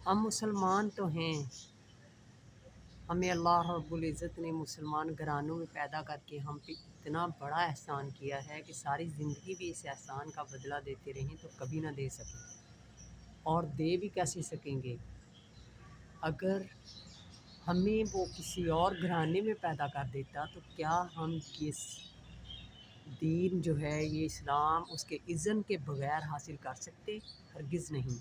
ہم مسلمان تو ہیں، ہمیں اللہ رب العزت نے مسلمان گھرانوں میں پیدا کر کے ہم پہ اتنا بڑا احسان کیا ہے کہ ساری زندگی بھی اس احسان کا بدلہ دیتے رہیں تو کبھی نہ دے سکیں، اور دے بھی کیسے سکیں گے اگر ہمیں وہ کسی اور گھرانے میں پیدا کر دیتا تو کیا ہم کس دین جو ہے یہ اسلام اس کے اذن کے بغیر حاصل کر سکتے؟ ہرگز نہیں۔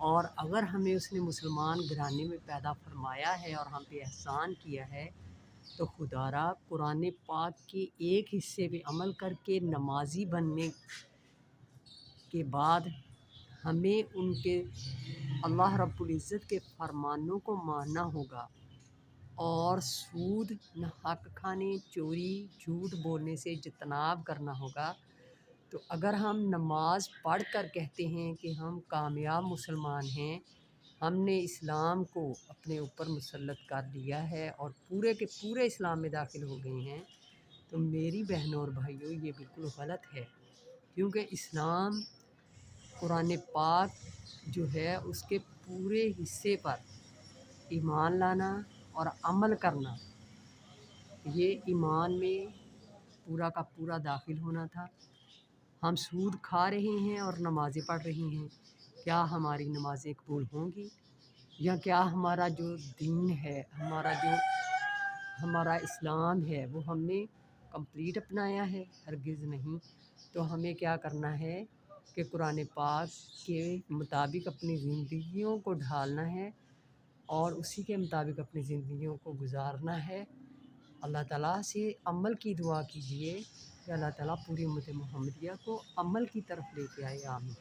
اور اگر ہمیں اس نے مسلمان گھرانے میں پیدا فرمایا ہے اور ہم پہ احسان کیا ہے تو خدا را قرآن پاک کے ایک حصے پہ عمل کر کے نمازی بننے کے بعد ہمیں ان کے اللہ رب العزت کے فرمانوں کو ماننا ہوگا، اور سود، ناحق کھانے، چوری، جھوٹ بولنے سے اجتناب کرنا ہوگا۔ تو اگر ہم نماز پڑھ کر کہتے ہیں کہ ہم کامیاب مسلمان ہیں، ہم نے اسلام کو اپنے اوپر مسلط کر لیا ہے اور پورے کے پورے اسلام میں داخل ہو گئے ہیں، تو میری بہنوں اور بھائیوں یہ بالکل غلط ہے، کیونکہ اسلام قرآن پاک جو ہے اس کے پورے حصے پر ایمان لانا اور عمل کرنا، یہ ایمان میں پورا کا پورا داخل ہونا تھا۔ ہم سود کھا رہے ہیں اور نمازیں پڑھ رہی ہیں، کیا ہماری نمازیں قبول ہوں گی؟ یا کیا ہمارا جو دین ہے، ہمارا اسلام ہے وہ ہم نے کمپلیٹ اپنایا ہے؟ ہرگز نہیں۔ تو ہمیں کیا کرنا ہے کہ قرآن پاک کے مطابق اپنی زندگیوں کو ڈھالنا ہے اور اسی کے مطابق اپنی زندگیوں کو گزارنا ہے۔ اللہ تعالیٰ سے عمل کی دعا کیجیے کہ اللہ تعالیٰ پوری امت محمدیہ کو عمل کی طرف لے کے آئے۔ آمین۔